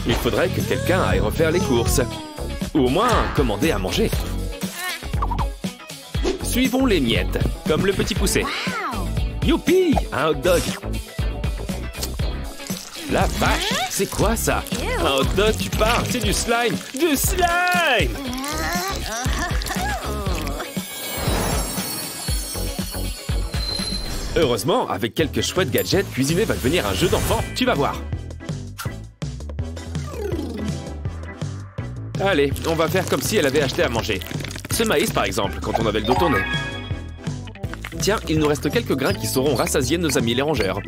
Il faudrait que quelqu'un aille refaire les courses. Ou au moins commander à manger. Suivons les miettes, comme le petit poussé. Youpi, un hot dog. La vache, c'est quoi ça? Un hot dog, tu parles, c'est du slime. Du slime! Heureusement, avec quelques chouettes gadgets, cuisiner va devenir un jeu d'enfant. Tu vas voir. Allez, on va faire comme si elle avait acheté à manger. Ce maïs, par exemple, quand on avait le dos tourné. Tiens, il nous reste quelques grains qui sauront rassasier nos amis les rongeurs.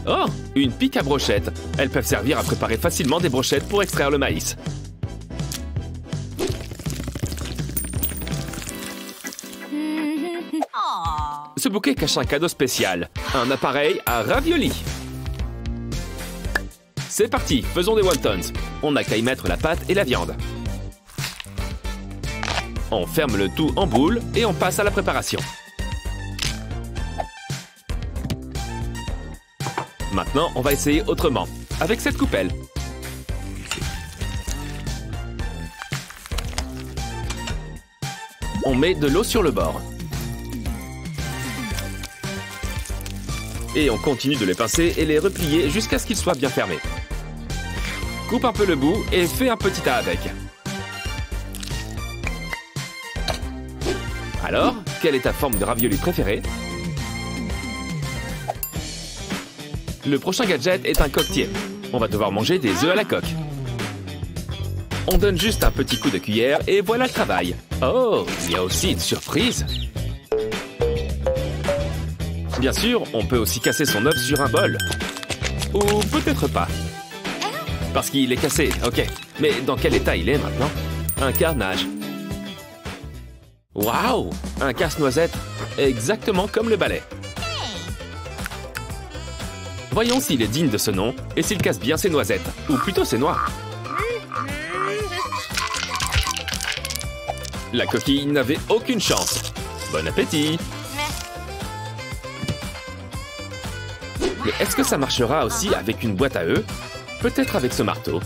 Oh, une pique à brochettes. Elles peuvent servir à préparer facilement des brochettes pour extraire le maïs. Ce bouquet cache un cadeau spécial. Un appareil à raviolis. C'est parti, faisons des wontons. On n'a qu'à y mettre la pâte et la viande. On ferme le tout en boule et on passe à la préparation. Maintenant, on va essayer autrement, avec cette coupelle. On met de l'eau sur le bord. Et on continue de les pincer et les replier jusqu'à ce qu'ils soient bien fermés. Coupe un peu le bout et fais un petit tas avec. Alors, quelle est ta forme de ravioli préférée? Le prochain gadget est un coquetier. On va devoir manger des œufs à la coque. On donne juste un petit coup de cuillère et voilà le travail. Oh, il y a aussi une surprise. Bien sûr, on peut aussi casser son œuf sur un bol. Ou peut-être pas. Parce qu'il est cassé, ok. Mais dans quel état il est maintenant? Un carnage. Waouh! Un casse-noisette. Exactement comme le balai. Voyons s'il est digne de ce nom et s'il casse bien ses noisettes. Ou plutôt ses noix. La coquille n'avait aucune chance. Bon appétit! Mais est-ce que ça marchera aussi avec une boîte à œufs? Peut-être avec ce marteau.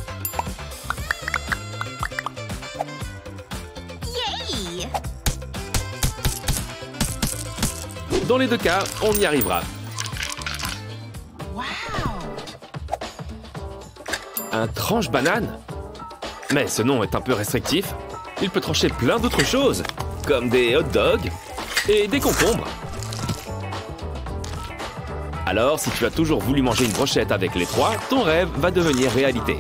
Dans les deux cas, on y arrivera. Un tranche-banane? Mais ce nom est un peu restrictif. Il peut trancher plein d'autres choses, comme des hot dogs et des concombres. Alors, si tu as toujours voulu manger une brochette avec les trois, ton rêve va devenir réalité.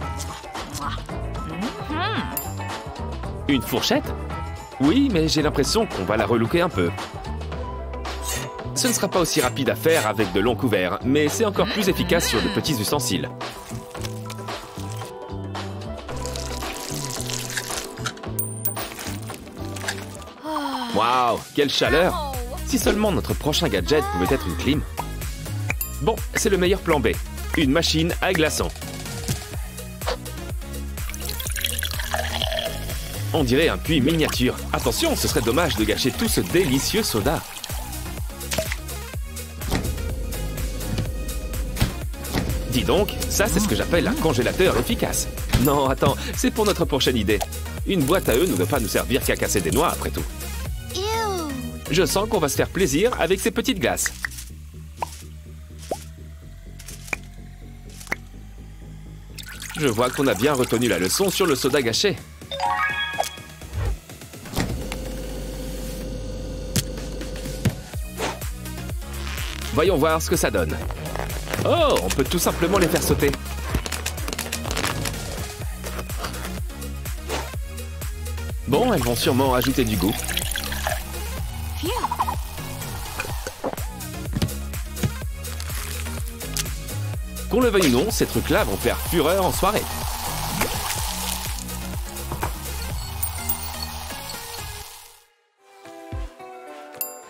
Une fourchette? Oui, mais j'ai l'impression qu'on va la relooker un peu. Ce ne sera pas aussi rapide à faire avec de longs couverts, mais c'est encore plus efficace sur de petits ustensiles. Waouh, quelle chaleur! Si seulement notre prochain gadget pouvait être une clim. Bon, c'est le meilleur plan B. Une machine à glaçons. On dirait un puits miniature. Attention, ce serait dommage de gâcher tout ce délicieux soda. Dis donc, ça c'est ce que j'appelle un congélateur efficace. Non, attends, c'est pour notre prochaine idée. Une boîte à œufs ne doit pas nous servir qu'à casser des noix après tout. Je sens qu'on va se faire plaisir avec ces petites glaces. Je vois qu'on a bien retenu la leçon sur le soda gâché. Voyons voir ce que ça donne. Oh, on peut tout simplement les faire sauter. Bon, elles vont sûrement ajouter du goût. Qu'on le veuille ou non, ces trucs-là vont faire fureur en soirée.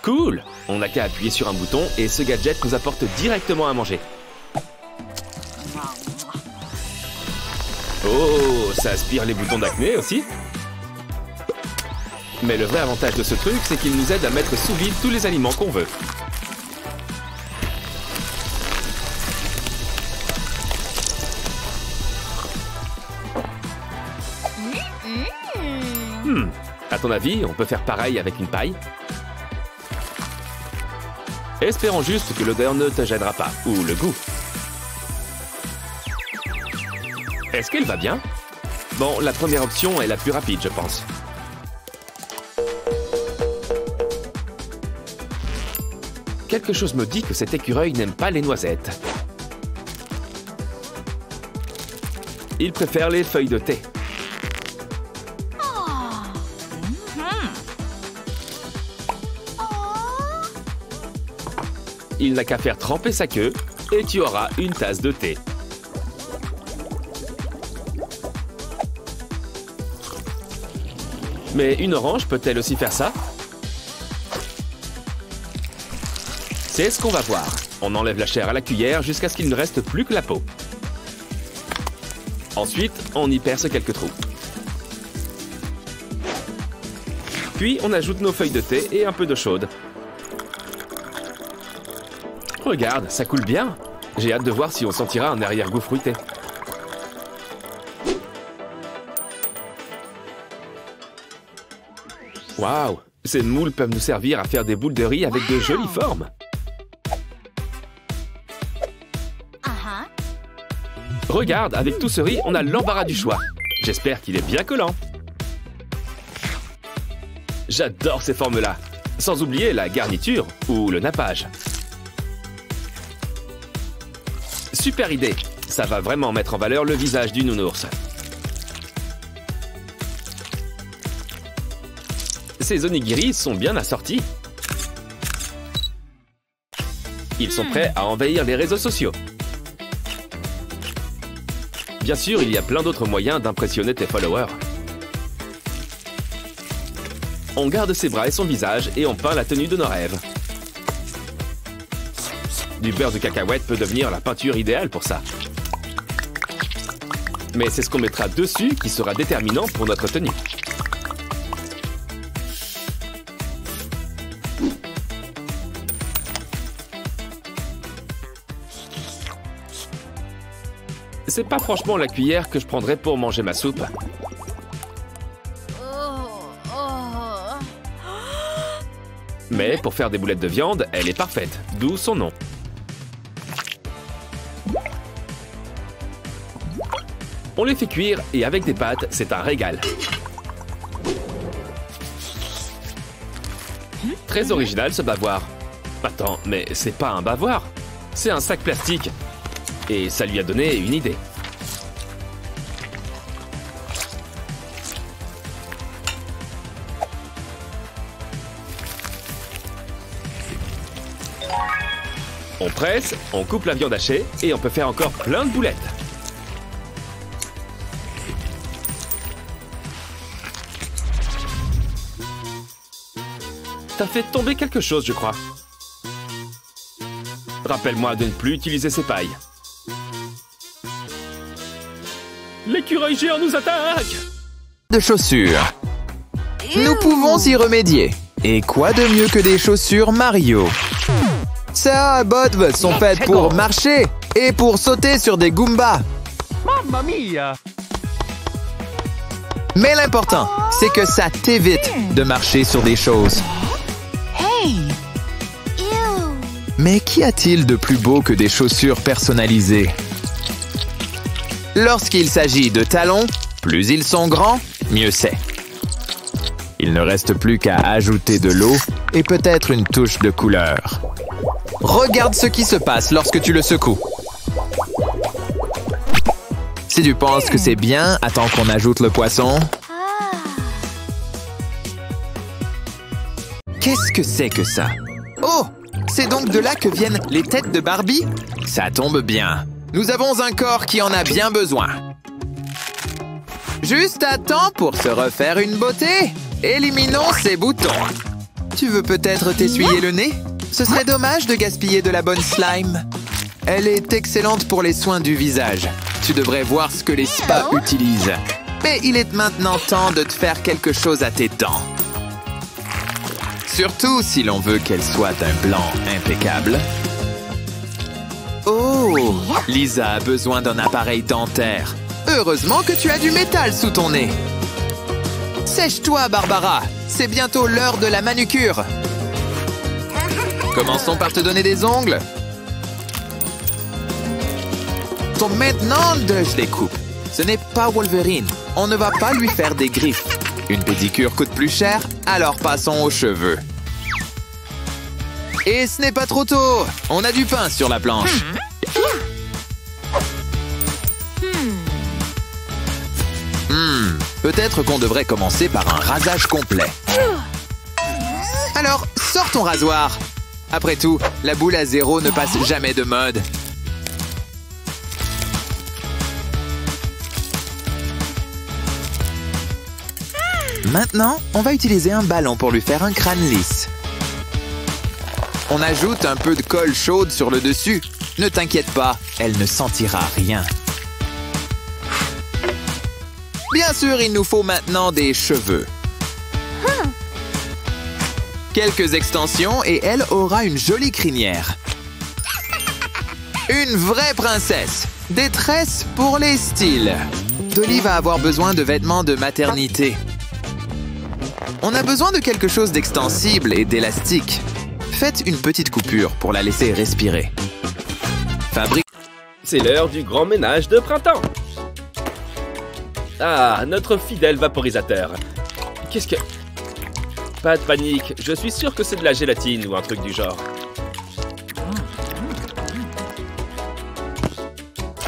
Cool! On n'a qu'à appuyer sur un bouton et ce gadget nous apporte directement à manger. Oh, ça aspire les boutons d'acné aussi. Mais le vrai avantage de ce truc, c'est qu'il nous aide à mettre sous vide tous les aliments qu'on veut. À ton avis, on peut faire pareil avec une paille? Espérons juste que l'odeur ne te gênera pas, ou le goût. Est-ce qu'elle va bien? Bon, la première option est la plus rapide, je pense. Quelque chose me dit que cet écureuil n'aime pas les noisettes. Il préfère les feuilles de thé. Il n'a qu'à faire tremper sa queue et tu auras une tasse de thé. Mais une orange peut-elle aussi faire ça? C'est ce qu'on va voir. On enlève la chair à la cuillère jusqu'à ce qu'il ne reste plus que la peau. Ensuite, on y perce quelques trous. Puis, on ajoute nos feuilles de thé et un peu d'eau chaude. Regarde, ça coule bien. J'ai hâte de voir si on sentira un arrière-goût fruité. Waouh, ces moules peuvent nous servir à faire des boules de riz avec de jolies formes. Regarde, avec tout ce riz, on a l'embarras du choix. J'espère qu'il est bien collant. J'adore ces formes-là. Sans oublier la garniture ou le nappage. Super idée. Ça va vraiment mettre en valeur le visage du nounours. Ces onigiri sont bien assortis. Ils sont prêts à envahir les réseaux sociaux. Bien sûr, il y a plein d'autres moyens d'impressionner tes followers. On garde ses bras et son visage et on peint la tenue de nos rêves. Du beurre de cacahuète peut devenir la peinture idéale pour ça. Mais c'est ce qu'on mettra dessus qui sera déterminant pour notre tenue. C'est pas franchement la cuillère que je prendrais pour manger ma soupe. Mais pour faire des boulettes de viande, elle est parfaite, d'où son nom. On les fait cuire et avec des pâtes, c'est un régal. Très original ce bavoir. Attends, mais c'est pas un bavoir, c'est un sac plastique. Et ça lui a donné une idée. On presse, on coupe la viande hachée et on peut faire encore plein de boulettes. T'as fait tomber quelque chose, je crois. Rappelle-moi de ne plus utiliser ces pailles. L'écureuil géant nous attaque! De chaussures. Nous pouvons y remédier. Et quoi de mieux que des chaussures Mario? Sarah et Bud sont faites pour marcher et pour sauter sur des Goombas. Mamma mia! Mais l'important, c'est que ça t'évite de marcher sur des choses. Mais qu'y a-t-il de plus beau que des chaussures personnalisées? Lorsqu'il s'agit de talons, plus ils sont grands, mieux c'est. Il ne reste plus qu'à ajouter de l'eau et peut-être une touche de couleur. Regarde ce qui se passe lorsque tu le secoues. Si tu penses que c'est bien, attends qu'on ajoute le poisson. Qu'est-ce que c'est que ça? Oh! C'est donc de là que viennent les têtes de Barbie? Ça tombe bien. Nous avons un corps qui en a bien besoin. Juste à temps pour se refaire une beauté. Éliminons ces boutons. Tu veux peut-être t'essuyer le nez? Ce serait dommage de gaspiller de la bonne slime. Elle est excellente pour les soins du visage. Tu devrais voir ce que les spas utilisent. Mais il est maintenant temps de te faire quelque chose à tes dents. Surtout si l'on veut qu'elle soit d'un blanc impeccable. Oh, Lisa a besoin d'un appareil dentaire. Heureusement que tu as du métal sous ton nez. Sèche-toi, Barbara. C'est bientôt l'heure de la manucure. Commençons par te donner des ongles. Maintenant, je les coupe. Ce n'est pas Wolverine. On ne va pas lui faire des griffes. Une pédicure coûte plus cher, alors passons aux cheveux. Et ce n'est pas trop tôt. On a du pain sur la planche. Peut-être qu'on devrait commencer par un rasage complet. Alors, sors ton rasoir. Après tout, la boule à zéro ne passe jamais de mode. Maintenant, on va utiliser un ballon pour lui faire un crâne lisse. On ajoute un peu de colle chaude sur le dessus. Ne t'inquiète pas, elle ne sentira rien. Bien sûr, il nous faut maintenant des cheveux. Quelques extensions et elle aura une jolie crinière. Une vraie princesse. Des tresses pour les styles. Dolly va avoir besoin de vêtements de maternité. On a besoin de quelque chose d'extensible et d'élastique. Faites une petite coupure pour la laisser respirer. C'est l'heure du grand ménage de printemps. Ah, notre fidèle vaporisateur. Qu'est-ce que... Pas de panique, je suis sûr que c'est de la gélatine ou un truc du genre.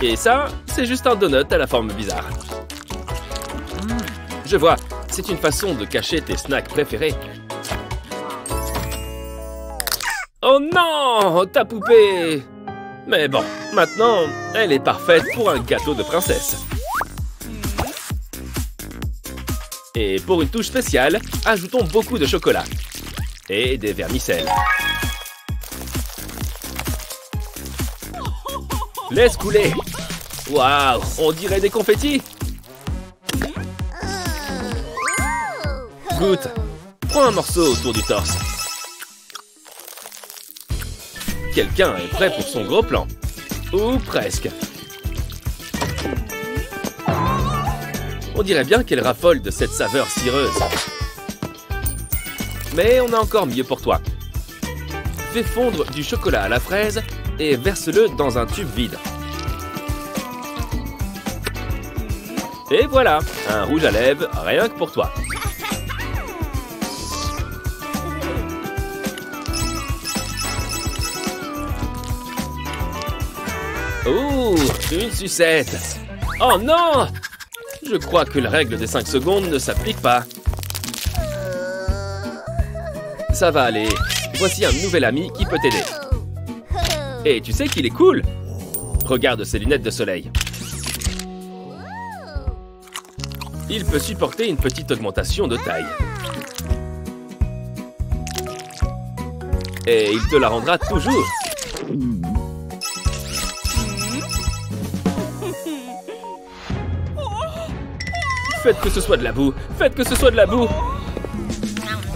Et ça, c'est juste un donut à la forme bizarre. Je vois, c'est une façon de cacher tes snacks préférés. Oh non, ta poupée! Mais bon, maintenant, elle est parfaite pour un gâteau de princesse. Et pour une touche spéciale, ajoutons beaucoup de chocolat. Et des vermicelles. Laisse couler. Waouh, on dirait des confettis. Goûte. Prends un morceau autour du torse. Quelqu'un est prêt pour son gros plan. Ou presque. On dirait bien qu'elle raffole de cette saveur cireuse. Mais on a encore mieux pour toi. Fais fondre du chocolat à la fraise et verse-le dans un tube vide. Et voilà, un rouge à lèvres rien que pour toi. Ouh, une sucette. Oh non! Je crois que la règle des 5 secondes ne s'applique pas. Ça va aller. Voici un nouvel ami qui peut t'aider. Et tu sais qu'il est cool. Regarde ses lunettes de soleil. Il peut supporter une petite augmentation de taille. Et il te la rendra toujours. Faites que ce soit de la boue. Faites que ce soit de la boue.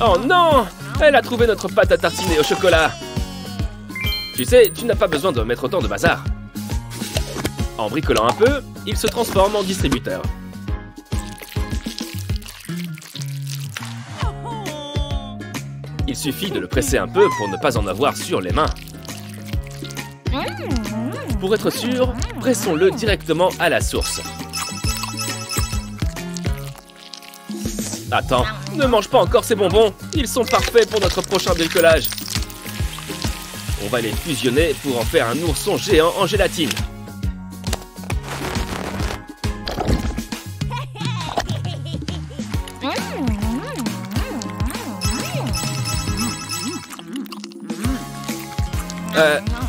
Oh non! Elle a trouvé notre pâte à tartiner au chocolat. Tu sais, tu n'as pas besoin de mettre autant de bazar. En bricolant un peu, il se transforme en distributeur. Il suffit de le presser un peu pour ne pas en avoir sur les mains. Pour être sûr, pressons-le directement à la source. Attends, ne mange pas encore ces bonbons. Ils sont parfaits pour notre prochain bricolage. On va les fusionner pour en faire un ourson géant en gélatine.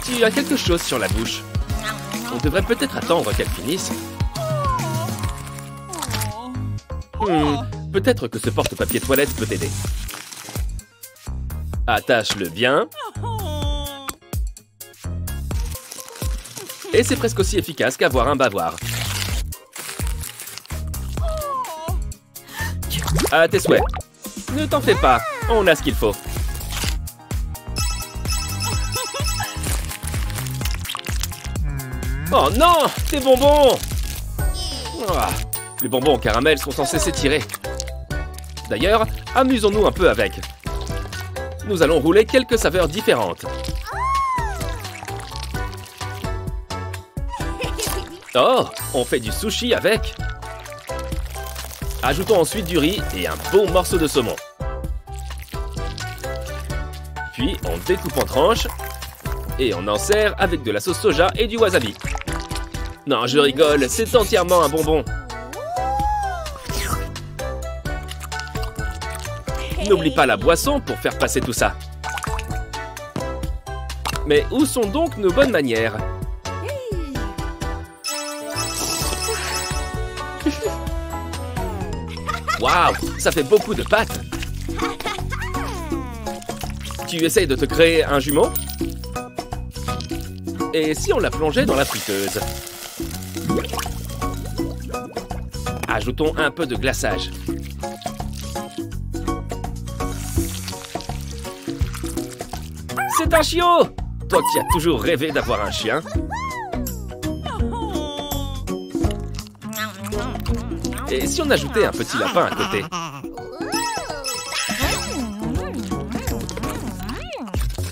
Tu as quelque chose sur la bouche. On devrait peut-être attendre qu'elle finisse. Peut-être que ce porte-papier toilette peut t'aider. Attache-le bien. Et c'est presque aussi efficace qu'avoir un bavoir. À tes souhaits. Ne t'en fais pas, on a ce qu'il faut. Oh non, des bonbons! Ah, les bonbons au caramel sont censés s'étirer. D'ailleurs, amusons-nous un peu avec. Nous allons rouler quelques saveurs différentes. Oh, on fait du sushi avec. Ajoutons ensuite du riz et un bon morceau de saumon. Puis on découpe en tranches et on en sert avec de la sauce soja et du wasabi. Non, je rigole, c'est entièrement un bonbon. N'oublie pas la boisson pour faire passer tout ça. Mais où sont donc nos bonnes manières? Waouh, ça fait beaucoup de pâtes. Tu essayes de te créer un jumeau? Et si on la plongeait dans la friteuse? Ajoutons un peu de glaçage. C'est un chiot! Toi qui as toujours rêvé d'avoir un chien. Et si on ajoutait un petit lapin à côté?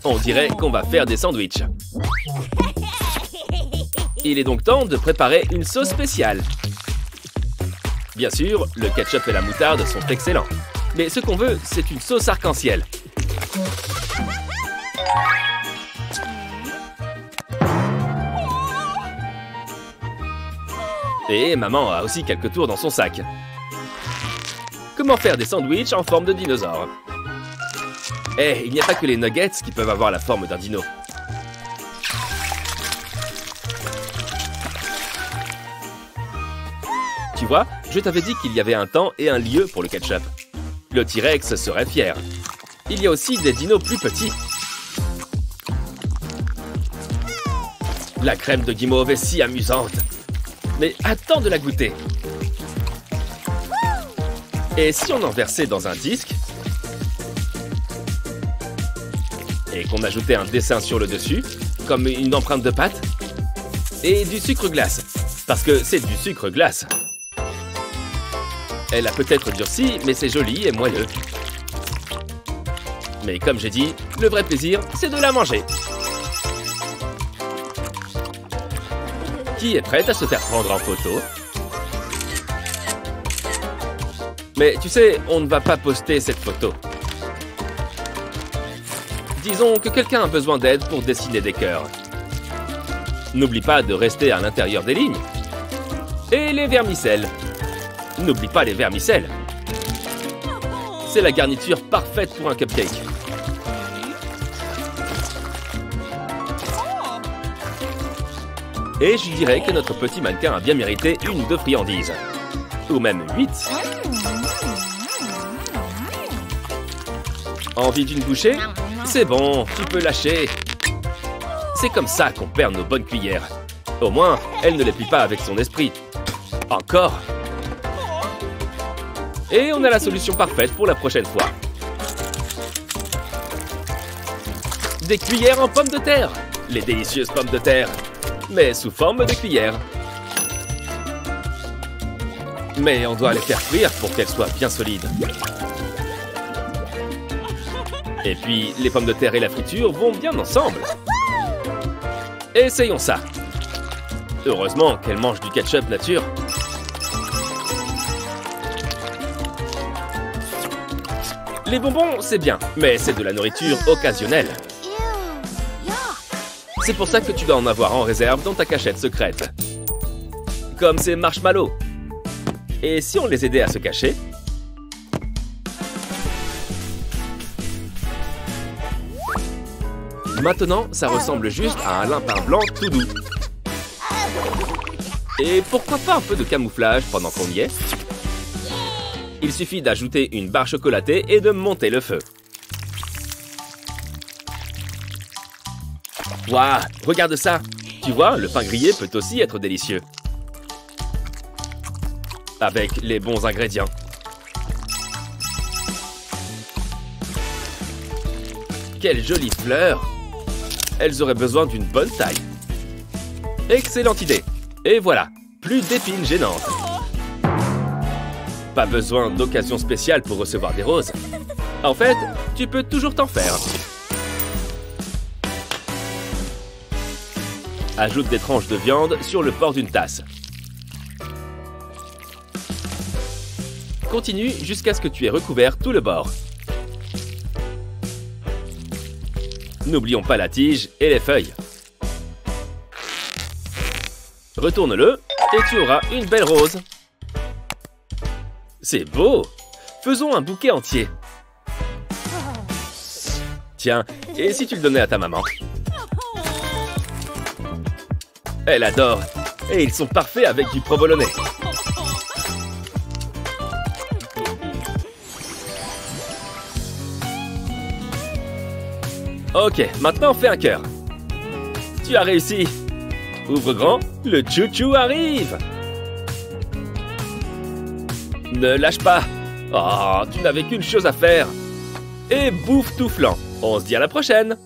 On dirait qu'on va faire des sandwichs. Il est donc temps de préparer une sauce spéciale. Bien sûr, le ketchup et la moutarde sont excellents. Mais ce qu'on veut, c'est une sauce arc-en-ciel. Et maman a aussi quelques tours dans son sac. Comment faire des sandwichs en forme de dinosaure? Eh, il n'y a pas que les nuggets qui peuvent avoir la forme d'un dino. Tu vois, je t'avais dit qu'il y avait un temps et un lieu pour le ketchup. Le T-Rex serait fier. Il y a aussi des dinos plus petits. La crème de guimauve est si amusante. Mais attends de la goûter. Et si on en versait dans un disque et qu'on ajoutait un dessin sur le dessus, comme une empreinte de pâte, et du sucre glace, parce que c'est du sucre glace. Elle a peut-être durci, mais c'est joli et moelleux. Mais comme j'ai dit, le vrai plaisir, c'est de la manger. Qui est prête à se faire prendre en photo? Mais tu sais, on ne va pas poster cette photo. Disons que quelqu'un a besoin d'aide pour dessiner des cœurs. N'oublie pas de rester à l'intérieur des lignes. Et les vermicelles. N'oublie pas les vermicelles. C'est la garniture parfaite pour un cupcake. Et je dirais que notre petit mannequin a bien mérité une ou deux friandises. Ou même 8. Envie d'une bouchée? C'est bon, tu peux lâcher. C'est comme ça qu'on perd nos bonnes cuillères. Au moins, elle ne les plie pas avec son esprit. Encore. Et on a la solution parfaite pour la prochaine fois. Des cuillères en pommes de terre. Les délicieuses pommes de terre. Mais sous forme de cuillère. Mais on doit les faire cuire pour qu'elles soient bien solides. Et puis, les pommes de terre et la friture vont bien ensemble. Essayons ça. Heureusement qu'elle mange du ketchup nature. Les bonbons, c'est bien, mais c'est de la nourriture occasionnelle. C'est pour ça que tu dois en avoir en réserve dans ta cachette secrète. Comme ces marshmallows. Et si on les aidait à se cacher? Maintenant, ça ressemble juste à un lapin blanc tout doux. Et pourquoi pas un peu de camouflage pendant qu'on y est? Il suffit d'ajouter une barre chocolatée et de monter le feu. Waouh, regarde ça! Tu vois, le pain grillé peut aussi être délicieux. Avec les bons ingrédients. Quelles jolies fleurs! Elles auraient besoin d'une bonne taille. Excellente idée. Et voilà, plus d'épines gênantes. Pas besoin d'occasion spéciale pour recevoir des roses. En fait, tu peux toujours t'en faire. Ajoute des tranches de viande sur le bord d'une tasse. Continue jusqu'à ce que tu aies recouvert tout le bord. N'oublions pas la tige et les feuilles. Retourne-le et tu auras une belle rose. C'est beau! Faisons un bouquet entier. Tiens, et si tu le donnais à ta maman? Elle adore. Et ils sont parfaits avec du provolone. Ok, maintenant fais un cœur. Tu as réussi. Ouvre grand, le chouchou arrive. Ne lâche pas. Oh, tu n'avais qu'une chose à faire. Et bouffe tout flanc. On se dit à la prochaine.